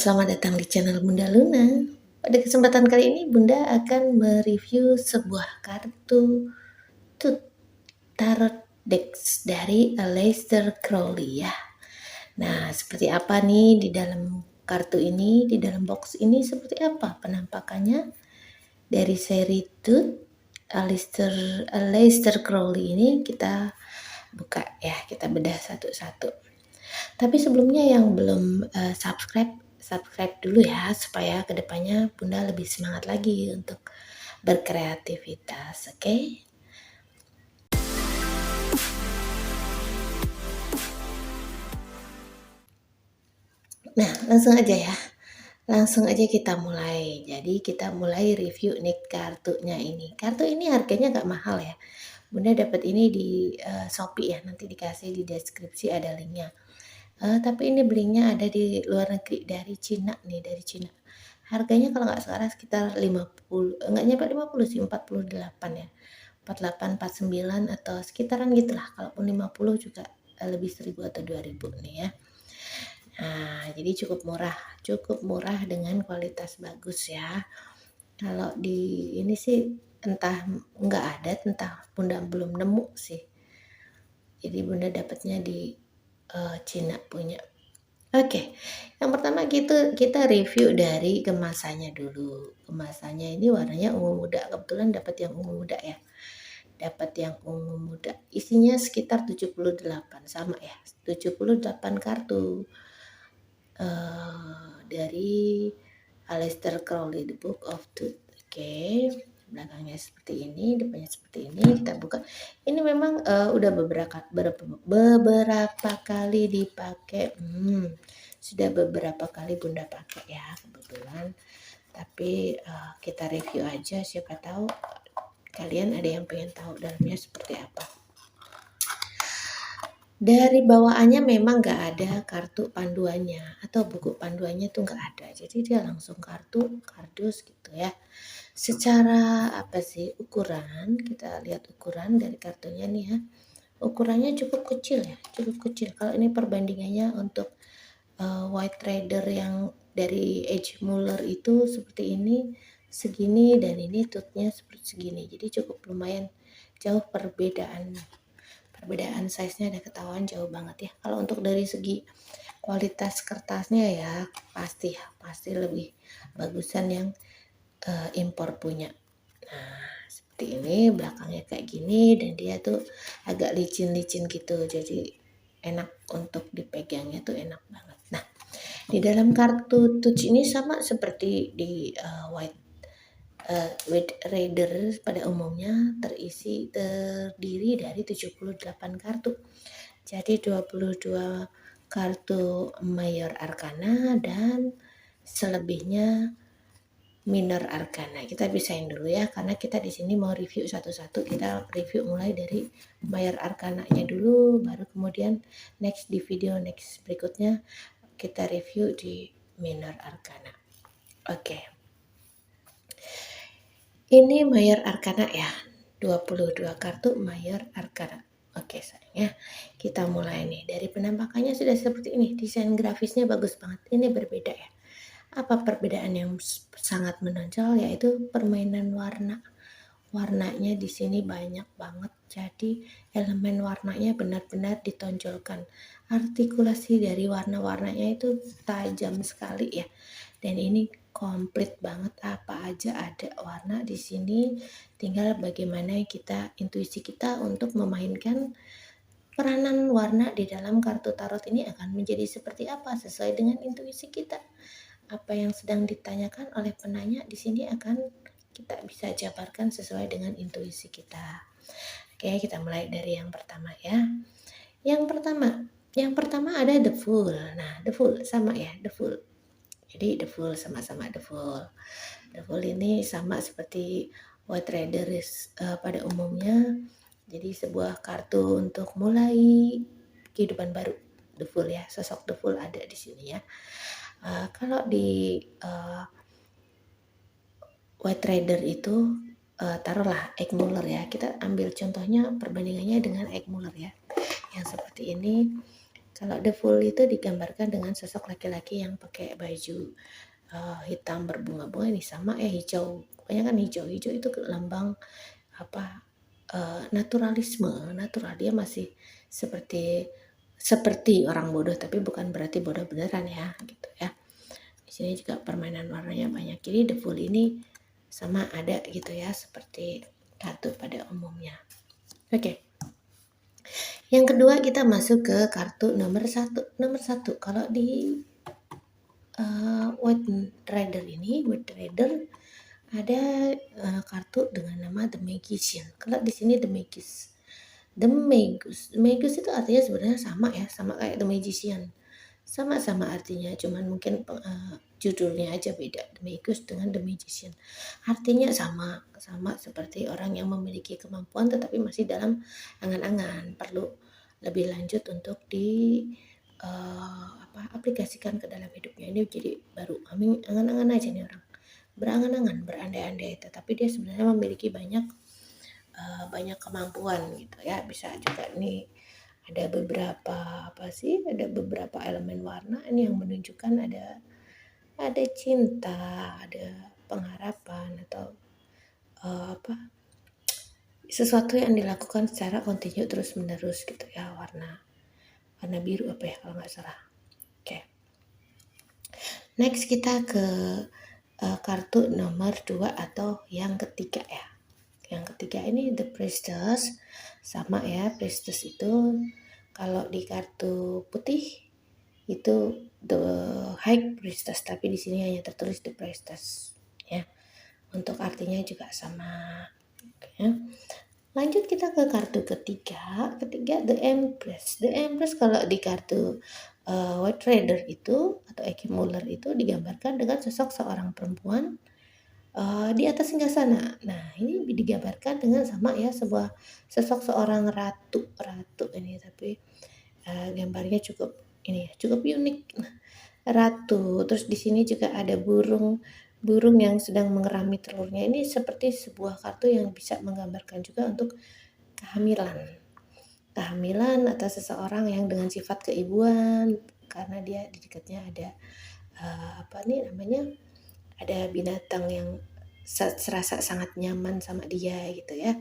selamat datang di channel Bunda Luna. Pada kesempatan kali ini Bunda akan mereview sebuah kartu Tooth Tarot Decks dari Aleister Crowley ya. Nah, seperti apa nih di dalam kartu ini, di dalam box ini seperti apa penampakannya dari seri Tooth Aleister Crowley ini kita buka ya, kita bedah satu-satu. Tapi sebelumnya yang belum subscribe dulu ya, supaya kedepannya Bunda lebih semangat lagi untuk berkreativitas, oke? Nah, langsung aja kita mulai. Jadi kita mulai review nih kartunya ini. Kartu ini harganya gak mahal ya. Bunda dapat ini di Shopee ya, nanti dikasih di deskripsi ada linknya. Tapi ini belinya ada di luar negeri, dari Cina nih, dari Cina. Harganya kalau nggak salah sekitar 50, nggak nyampe 50 sih, 48 ya. 48, 49 atau sekitaran gitulah. Kalaupun 50 juga lebih 1000 atau 2000 nih ya. Nah, jadi cukup murah dengan kualitas bagus ya. Kalau di ini sih entah nggak ada, entah Bunda belum nemu sih. Jadi Bunda dapatnya di Cina punya. Oke, yang pertama kita review dari kemasannya dulu. Kemasannya ini warnanya ungu muda. Kebetulan dapat yang ungu muda ya. Dapat yang ungu muda. Isinya sekitar 78 sama ya. 78 kartu dari Aleister Crowley, The Book of Tooth. Oke, belakangnya seperti ini, depannya seperti ini. Kita buka. Ini memang udah beberapa kali dipakai. Sudah beberapa kali Bunda pakai ya kebetulan. Tapi kita review aja, siapa tahu kalian ada yang pengen tahu dalamnya seperti apa. Dari bawaannya memang nggak ada kartu panduannya atau buku panduannya tuh nggak ada. Jadi dia langsung kardus gitu ya. Secara apa sih ukuran, kita lihat ukuran dari kartunya nih ya. Ukurannya cukup kecil ya, cukup kecil. Kalau ini perbandingannya untuk White Rider yang dari Edge Muller itu seperti ini, segini, dan ini toothnya seperti segini. Jadi cukup lumayan jauh perbedaan size-nya, ada ketahuan jauh banget ya. Kalau untuk dari segi kualitas kertasnya ya pasti lebih bagusan yang impor punya. Nah, seperti ini, belakangnya kayak gini, dan dia tuh agak licin-licin gitu, jadi enak untuk dipegangnya tuh enak banget. Nah, di dalam kartu touch ini sama seperti di White Rider pada umumnya, terdiri dari 78 kartu. Jadi 22 kartu Major Arcana dan selebihnya Minor Arcana. Kita pisahin dulu ya, karena kita di sini mau review satu-satu. Kita review mulai dari Major Arcana-nya dulu, baru kemudian di video berikutnya kita review di Minor Arcana. Oke. Ini Major Arcana ya, 22 kartu Major Arcana. Oke sayang ya, kita mulai nih. Dari penampakannya sudah seperti ini, desain grafisnya bagus banget. Ini berbeda ya. Apa perbedaan yang sangat menonjol, yaitu permainan warna. Warnanya di sini banyak banget, jadi elemen warnanya benar-benar ditonjolkan. Artikulasi dari warna-warnanya itu tajam sekali ya. Dan ini komplit banget, apa aja ada warna di sini. Tinggal bagaimana intuisi kita untuk memainkan peranan warna di dalam kartu tarot ini akan menjadi seperti apa sesuai dengan intuisi kita. Apa yang sedang ditanyakan oleh penanya di sini akan kita bisa jabarkan sesuai dengan intuisi kita. Oke, kita mulai dari yang pertama ya. Yang pertama ada The Fool. Nah, The Fool sama ya, The Fool. Jadi The Fool sama-sama The Fool. The Fool ini sama seperti White Rider pada umumnya. Jadi sebuah kartu untuk mulai kehidupan baru. The Fool ya, sosok The Fool ada di sini ya. Kalau di White Rider itu taruhlah Egg Muller ya. Kita ambil contohnya, perbandingannya dengan Egg Muller ya. Yang seperti ini, Kalau The Fool itu digambarkan dengan sosok laki-laki yang pakai baju hitam berbunga-bunga, ini sama hijau. Pokoknya kan hijau itu lambang apa naturalisme, natural. Dia masih seperti orang bodoh, tapi bukan berarti bodoh beneran ya, gitu ya. Di sini juga permainan warnanya banyak. Jadi The Fool ini sama ada gitu ya, seperti kartu pada umumnya. Oke. Yang kedua kita masuk ke kartu nomor 1. Nomor 1 kalau di White Rider ada kartu dengan nama The Magician. Kalau di sini The Magus itu artinya sebenarnya sama ya, sama kayak The Magician. Sama-sama artinya, cuman mungkin judulnya aja beda. The Magus dengan The Magician. Artinya sama seperti orang yang memiliki kemampuan tetapi masih dalam angan-angan, perlu lebih lanjut untuk aplikasikan ke dalam hidupnya. Ini jadi baru angan-angan aja nih orang. Berangan-angan, berandai-andai, tetapi dia sebenarnya memiliki banyak kemampuan gitu ya. Bisa juga nih ada beberapa elemen warna ini yang menunjukkan ada cinta, ada pengharapan atau sesuatu yang dilakukan secara kontinu terus menerus gitu ya. Warna biru apa ya kalau nggak salah. Oke. Next kita ke kartu nomor 2 atau yang ketiga ya. Yang ketiga ini The Priestess, sama ya. Priestess itu kalau di kartu putih itu The High Priestess, tapi di sini hanya tertulis The Priestess ya. Untuk artinya juga sama. Oke. Lanjut kita ke kartu ketiga The Empress. The Empress kalau di kartu White Rider itu atau Muller itu digambarkan dengan sosok seorang perempuan di atas singgasana. Nah, ini digambarkan dengan sama ya, sosok seorang ratu ini, tapi gambarnya cukup unik. Ratu. Terus di sini juga ada burung yang sedang mengerami telurnya. Ini seperti sebuah kartu yang bisa menggambarkan juga untuk kehamilan atau seseorang yang dengan sifat keibuan, karena dia di dekatnya ada ada binatang yang serasa sangat nyaman sama dia gitu ya.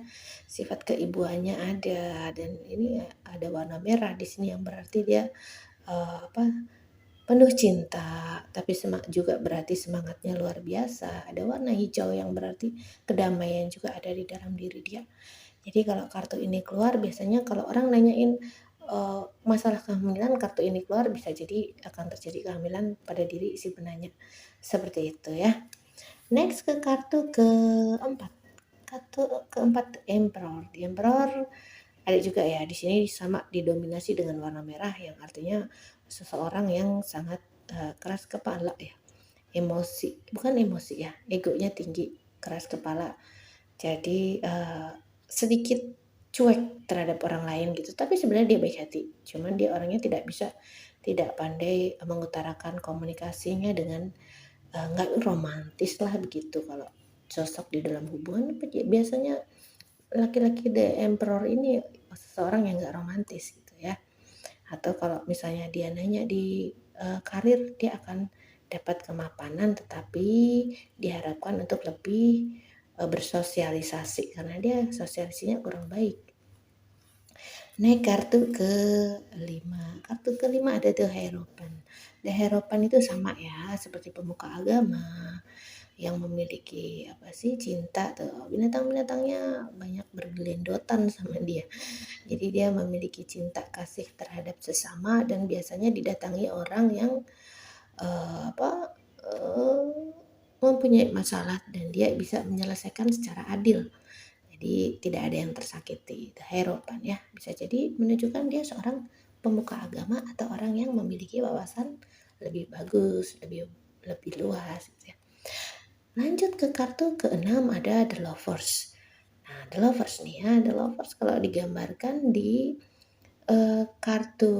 Sifat keibuannya ada, dan ini ada warna merah di sini yang berarti dia penuh cinta, tapi juga berarti semangatnya luar biasa. Ada warna hijau yang berarti kedamaian juga ada di dalam diri dia. Jadi kalau kartu ini keluar, biasanya kalau orang nanyain masalah kehamilan, kartu ini keluar bisa jadi akan terjadi kehamilan pada diri si penanya. Seperti itu ya. Next ke kartu keempat. Kartu keempat Emperor. Di Emperor ada juga ya, di sini sama didominasi dengan warna merah yang artinya seseorang yang sangat keras kepala ya. Bukan emosi ya, egonya tinggi, keras kepala. Jadi sedikit cuek terhadap orang lain gitu, tapi sebenarnya dia baik hati. Cuman dia orangnya tidak pandai mengutarakan komunikasinya dengan nggak romantis lah begitu. Kalau sosok di dalam hubungan biasanya laki-laki The Emperor ini seseorang yang nggak romantis gitu ya. Atau kalau misalnya dia nanya di karir, dia akan dapat kemapanan, tetapi diharapkan untuk lebih bersosialisasi karena dia sosialisasinya kurang baik. Naik kartu ke-5. Kartu ke-5 ada The Hierophant. The Hierophant itu sama ya, seperti pemuka agama yang memiliki cinta tuh. Binatang-binatangnya banyak bergelendotan sama dia. Jadi dia memiliki cinta kasih terhadap sesama dan biasanya didatangi orang yang mempunyai masalah dan dia bisa menyelesaikan secara adil. Jadi tidak ada yang tersakiti. The Hierophant ya, bisa jadi menunjukkan dia seorang pemuka agama atau orang yang memiliki wawasan lebih bagus, lebih luas gitu ya. Lanjut ke kartu ke-6 ada The Lovers. Nah, The Lovers nih ya, The Lovers kalau digambarkan di kartu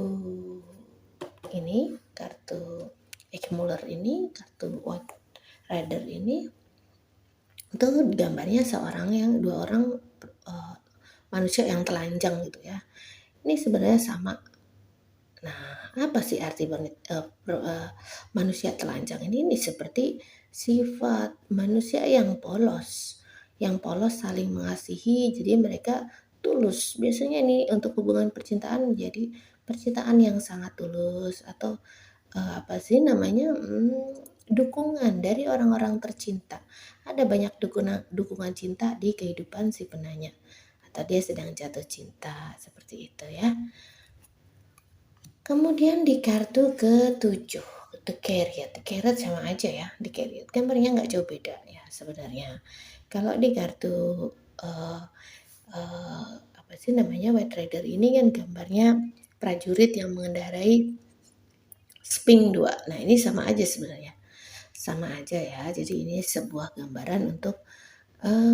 ini, kartu Muller ini, kartu White Rider ini, itu gambarnya dua orang manusia yang telanjang gitu ya. Ini sebenarnya sama Nah, apa sih arti manusia telanjang ini? Ini seperti sifat manusia yang polos saling mengasihi, jadi mereka tulus. Biasanya ini untuk hubungan percintaan menjadi percintaan yang sangat tulus atau apa sih namanya, dukungan dari orang-orang tercinta. Ada banyak dukungan cinta di kehidupan si penanya, atau dia sedang jatuh cinta, seperti itu ya. Kemudian di kartu ke-7, The Carrot sama aja ya, The Carrot. Gambarnya nggak jauh beda ya sebenarnya. Kalau di kartu uh, apa sih namanya White Rider ini kan gambarnya prajurit yang mengendarai Sphinx 2. Nah, ini sama aja sebenarnya. Sama aja ya. Jadi ini sebuah gambaran untuk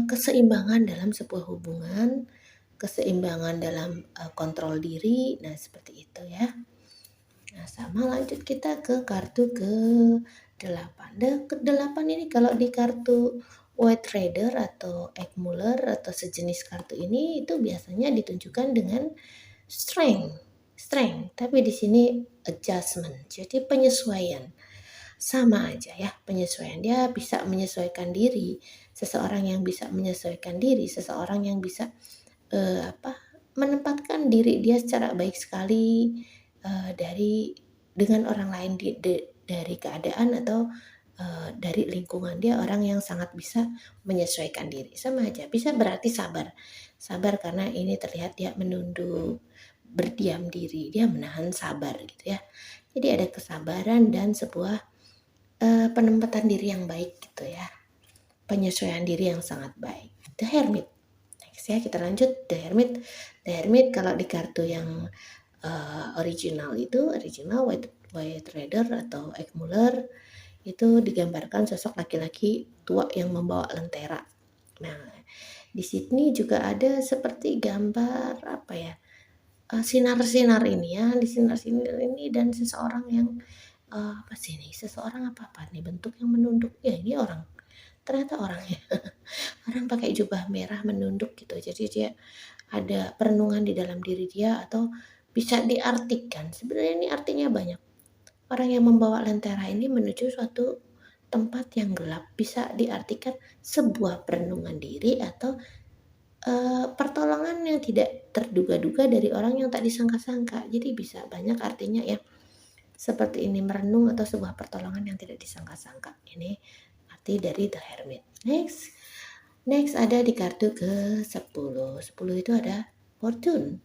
keseimbangan dalam sebuah hubungan, keseimbangan dalam kontrol diri. Nah, seperti itu ya. Nah, sama lanjut kita ke kartu ke-8. Ke-8 ini kalau di kartu White Rider atau Eggmuller atau sejenis kartu ini itu biasanya ditunjukkan dengan strength. Strength, tapi di sini adjustment. Jadi penyesuaian. Sama aja ya, penyesuaian. Dia bisa menyesuaikan diri. Seseorang yang bisa menyesuaikan diri, seseorang yang bisa apa menempatkan diri dia secara baik sekali dengan orang lain dari keadaan atau dari lingkungan. Dia orang yang sangat bisa menyesuaikan diri. Sama aja, bisa berarti sabar. Sabar karena ini terlihat dia menunduk, berdiam diri, dia menahan sabar gitu ya. Jadi ada kesabaran dan sebuah penempatan diri yang baik gitu ya. Penyesuaian diri yang sangat baik. The Hermit. Next ya, kita lanjut. The Hermit. The Hermit kalau di kartu yang original White Rider atau Eggmuller itu digambarkan sosok laki-laki tua yang membawa lentera. Nah, di sini juga ada seperti gambar apa ya? Sinar-sinar ini ya, di sinar-sinar ini dan seseorang yang apa sih ini? Seseorang apa nih bentuk yang menunduk? Ya, ini orang. Ternyata orangnya. Orang pakai jubah merah menunduk gitu. Jadi dia ada perenungan di dalam diri dia atau bisa diartikan. Sebenarnya ini artinya banyak. Orang yang membawa lentera ini menuju suatu tempat yang gelap bisa diartikan sebuah perenungan diri atau pertolongan yang tidak terduga-duga dari orang yang tak disangka-sangka. Jadi bisa banyak artinya ya. Seperti ini merenung atau sebuah pertolongan yang tidak disangka-sangka. Ini arti dari The Hermit. Next ada di kartu ke-10. 10 itu ada Fortune.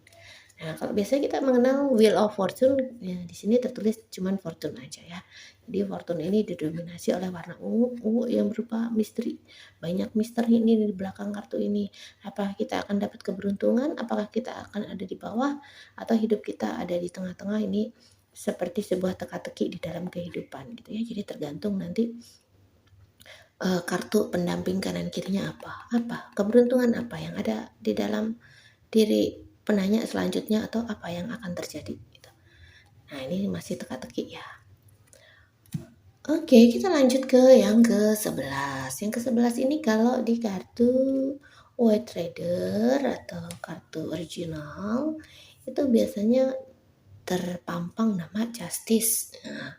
Nah, kalau biasanya kita mengenal Wheel of Fortune, ya di sini tertulis cuman Fortune aja ya. Jadi Fortune ini didominasi oleh warna ungu yang berupa misteri. Banyak misteri ini di belakang kartu ini. Apakah kita akan dapat keberuntungan? Apakah kita akan ada di bawah? Atau hidup kita ada di tengah-tengah? Ini seperti sebuah teka-teki di dalam kehidupan gitu ya. Jadi tergantung nanti kartu pendamping kanan kirinya apa keberuntungan apa yang ada di dalam diri penanya selanjutnya atau apa yang akan terjadi gitu. Nah, ini masih teka-teki ya. Oke, kita lanjut ke yang ke-11. Yang ke-11 ini kalau di kartu White Trader atau kartu original itu biasanya terpampang nama Justice. Nah,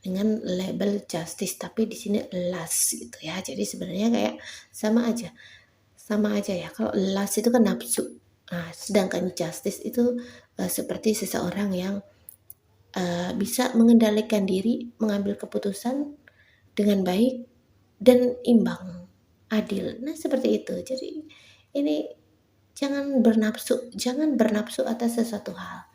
dengan label Justice tapi di sini lust gitu ya. Jadi sebenarnya kayak sama aja. Sama aja ya. Kalau lust itu kan nafsu. Nah, sedangkan Justice itu seperti seseorang yang bisa mengendalikan diri, mengambil keputusan dengan baik dan imbang, adil. Nah, seperti itu. Jadi ini jangan bernafsu atas sesuatu hal.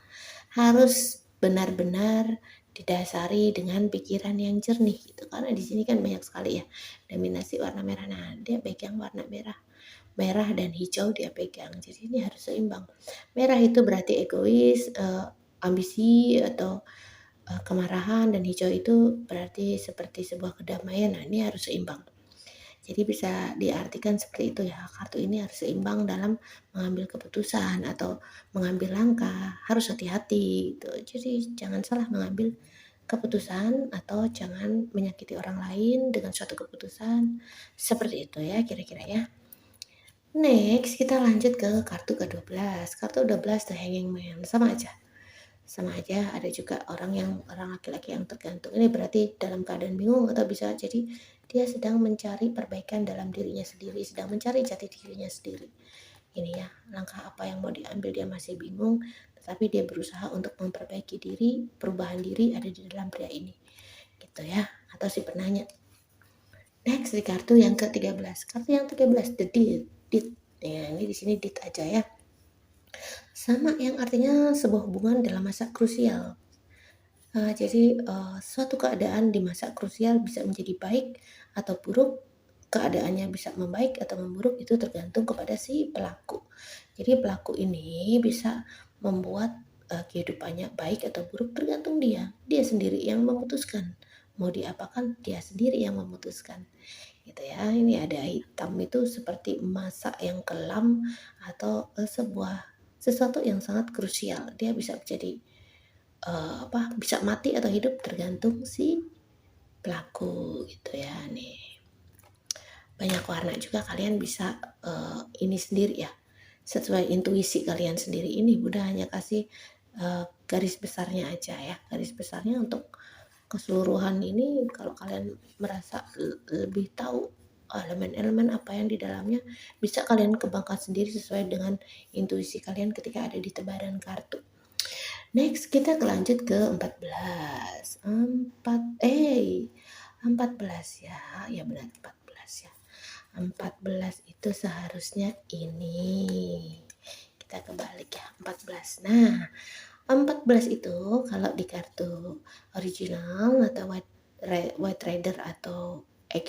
Harus benar-benar didasari dengan pikiran yang jernih gitu. Karena di sini kan banyak sekali ya dominasi warna merah. Nah, dia pegang warna merah dan hijau dia pegang. Jadi ini harus seimbang. Merah itu berarti egois, ambisi atau kemarahan, dan hijau itu berarti seperti sebuah kedamaian. Nah, ini harus seimbang. Jadi bisa diartikan seperti itu ya. Kartu ini harus seimbang dalam mengambil keputusan atau mengambil langkah. Harus hati-hati gitu. Jadi jangan salah mengambil keputusan atau jangan menyakiti orang lain dengan suatu keputusan. Seperti itu ya kira-kira ya. Next kita lanjut ke kartu ke-12. Kartu 12 The Hanging Man. Sama aja. Sama aja ada juga orang laki-laki yang tergantung. Ini berarti dalam keadaan bingung atau bisa jadi dia sedang mencari perbaikan dalam dirinya sendiri, sedang mencari jati dirinya sendiri. Ini ya, langkah apa yang mau diambil dia masih bingung, tetapi dia berusaha untuk memperbaiki diri, perubahan diri ada di dalam pria ini. Gitu ya, atau si penanya. Next di kartu yang ke-13. Kartu yang 13 the deed. Ya, ini di sini deed aja ya. Sama yang artinya sebuah hubungan dalam masa krusial. Jadi suatu keadaan di masa krusial bisa menjadi baik atau buruk, keadaannya bisa membaik atau memburuk itu tergantung kepada si pelaku. Jadi pelaku ini bisa membuat kehidupannya baik atau buruk tergantung dia. Dia sendiri yang memutuskan. Mau diapakan, dia sendiri yang memutuskan. Gitu ya. Ini ada hitam itu seperti masa yang kelam atau sesuatu yang sangat krusial. Dia bisa jadi bisa mati atau hidup tergantung si pelaku gitu ya nih. Banyak warna juga kalian bisa ini sendiri ya, sesuai intuisi kalian sendiri. Ini Bunda hanya kasih garis besarnya aja ya, garis besarnya untuk keseluruhan ini. Kalau kalian merasa lebih tahu elemen-elemen apa yang di dalamnya, bisa kalian kembangkan sendiri sesuai dengan intuisi kalian ketika ada di tebaran kartu. Next kita lanjut ke 14. 14 ya. Ya benar 14 ya. 14 itu seharusnya ini. Kita kebalik ya, 14. Nah, 14 itu kalau di kartu original atau White Rider atau Egg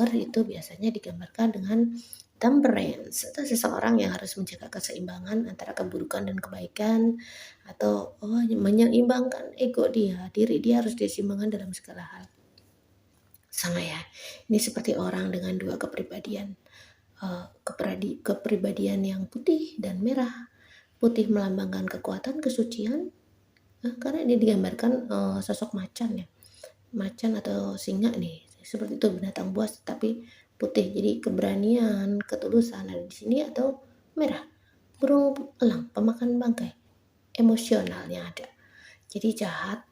itu biasanya digambarkan dengan temperance atau seseorang yang harus menjaga keseimbangan antara keburukan dan kebaikan, atau menyeimbangkan ego diri dia harus diseimbangkan dalam segala hal. Sama ya, ini seperti orang dengan dua kepribadian, kepribadian yang putih dan merah. Putih melambangkan kekuatan, kesucian, karena ini digambarkan sosok macan ya, macan atau singa nih, seperti itu binatang buas tapi putih, jadi keberanian, ketulusan ada di sini. Atau merah, burung elang pemakan bangkai, emosionalnya ada. Jadi jahat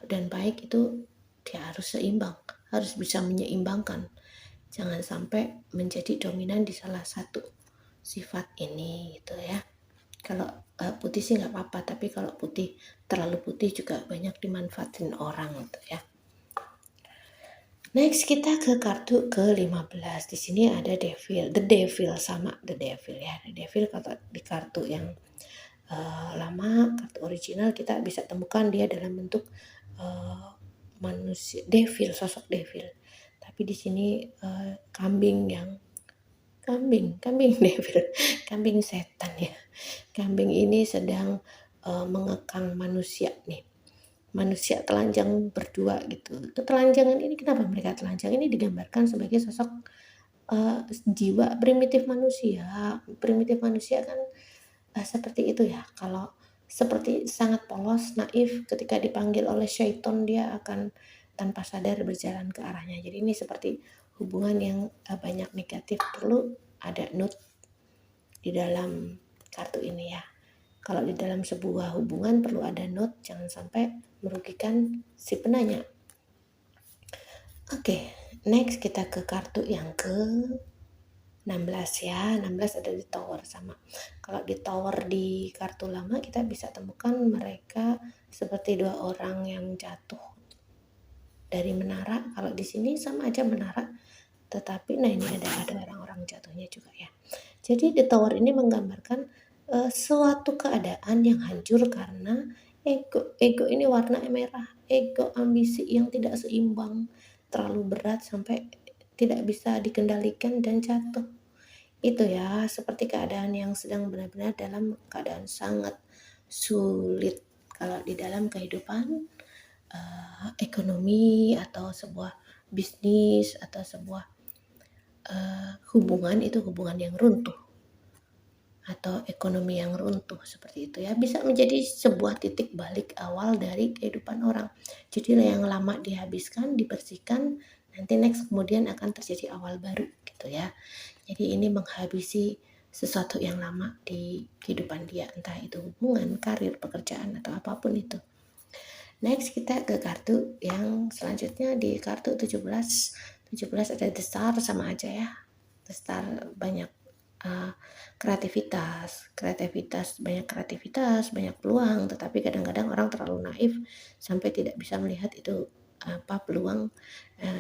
dan baik itu dia harus seimbang, harus bisa menyeimbangkan, jangan sampai menjadi dominan di salah satu sifat ini gitu ya. Kalau putih sih nggak apa-apa, tapi kalau putih terlalu putih juga banyak dimanfaatin orang gitu ya. Next kita ke kartu ke-15. Di sini ada Devil, The Devil sama The Devil ya. The Devil kalau di kartu yang lama, kartu original kita bisa temukan dia dalam bentuk manusia, devil, sosok devil. Tapi di sini kambing devil, kambing setan ya. Kambing ini sedang mengekang manusia nih. Manusia telanjang berdua gitu. Ketelanjangan ini, kenapa mereka telanjang? Ini digambarkan sebagai sosok jiwa primitif manusia. Primitif manusia kan seperti itu ya. Kalau seperti sangat polos, naif, ketika dipanggil oleh syaiton dia akan tanpa sadar berjalan ke arahnya. Jadi ini seperti hubungan yang banyak negatif, perlu ada note di dalam kartu ini ya. Kalau di dalam sebuah hubungan perlu ada note, jangan sampai merugikan si penanya. Oke, next kita ke kartu yang ke 16 ya. 16 ada di tower sama. Kalau di tower di kartu lama kita bisa temukan mereka seperti dua orang yang jatuh dari menara. Kalau di sini sama aja menara, tetapi nah ini ada orang-orang jatuhnya juga ya. Jadi di tower ini menggambarkan suatu keadaan yang hancur karena ego ini warna merah, ego ambisi yang tidak seimbang, terlalu berat sampai tidak bisa dikendalikan dan jatuh. Itu ya, seperti keadaan yang sedang benar-benar dalam keadaan sangat sulit. Kalau di dalam kehidupan ekonomi atau sebuah bisnis atau sebuah hubungan, itu hubungan yang runtuh atau ekonomi yang runtuh seperti itu ya, bisa menjadi sebuah titik balik awal dari kehidupan orang. Jadi yang lama dihabiskan, dibersihkan, nanti next kemudian akan terjadi awal baru gitu ya. Jadi ini menghabisi sesuatu yang lama di kehidupan dia, entah itu hubungan, karir, pekerjaan, atau apapun itu. Next kita ke kartu yang selanjutnya di kartu 17. 17 ada The Star, sama aja ya. The Star banyak kreativitas, banyak peluang, tetapi kadang-kadang orang terlalu naif sampai tidak bisa melihat itu apa peluang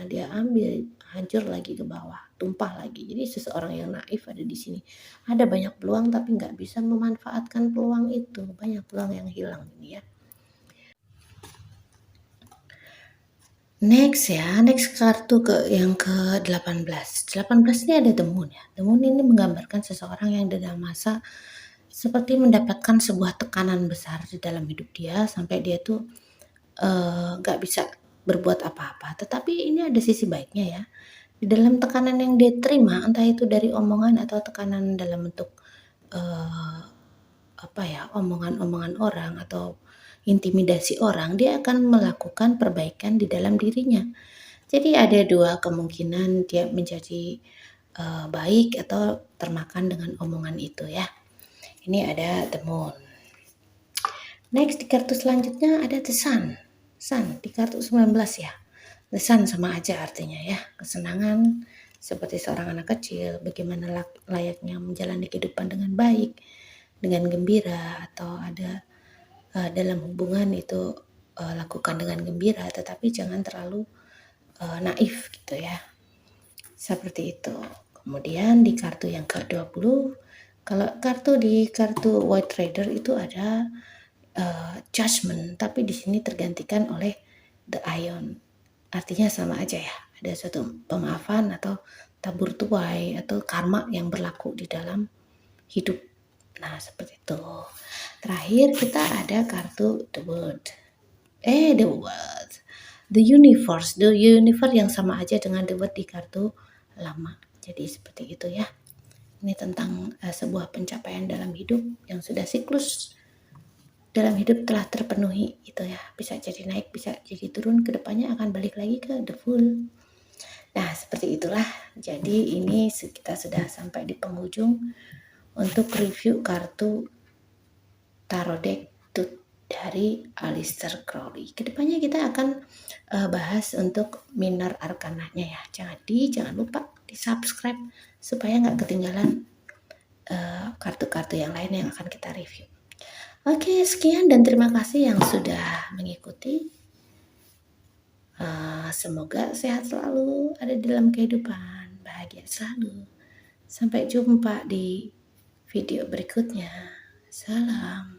dia ambil, hancur lagi ke bawah, tumpah lagi. Jadi seseorang yang naif ada di sini. Ada banyak peluang tapi nggak bisa memanfaatkan peluang itu, banyak peluang yang hilang ini ya. Next kartu yang ke-18. 18 ini ada The Moon ya. The Moon ini menggambarkan seseorang yang dalam masa seperti mendapatkan sebuah tekanan besar di dalam hidup dia sampai dia tuh nggak bisa berbuat apa-apa. Tetapi ini ada sisi baiknya ya. Di dalam tekanan yang dia terima, entah itu dari omongan atau tekanan dalam bentuk omongan-omongan orang atau intimidasi orang, dia akan melakukan perbaikan di dalam dirinya. Jadi ada dua kemungkinan dia menjadi baik atau termakan dengan omongan itu ya. Ini ada The Moon. Next di kartu selanjutnya ada The Sun. Sun di kartu 19 ya. The Sun sama aja artinya ya. Kesenangan seperti seorang anak kecil, bagaimana layaknya menjalani kehidupan dengan baik, dengan gembira, atau ada dalam hubungan itu lakukan dengan gembira, tetapi jangan terlalu naif gitu ya. Seperti itu. Kemudian di kartu yang ke-20, kalau di kartu White Rider itu ada Judgment, tapi di sini tergantikan oleh The Iron. Artinya sama aja ya. Ada suatu pemaafan atau tabur tuai atau karma yang berlaku di dalam hidup. Nah, seperti itu. Terakhir kita ada kartu The World. The Universe. The Universe yang sama aja dengan The World di kartu lama. Jadi seperti itu ya. Ini tentang sebuah pencapaian dalam hidup yang sudah siklus dalam hidup telah terpenuhi gitu ya. Bisa jadi naik, bisa jadi turun, kedepannya akan balik lagi ke the full. Nah, seperti itulah. Jadi ini kita sudah sampai di penghujung untuk review kartu tarot deck dari Aleister Crowley. Kedepannya kita akan bahas untuk minor arkananya ya. Jangan lupa di subscribe supaya nggak ketinggalan kartu-kartu yang lain yang akan kita review. Oke, sekian dan terima kasih yang sudah mengikuti. Semoga sehat selalu, ada dalam kehidupan, bahagia selalu. Sampai jumpa di video berikutnya. Salam.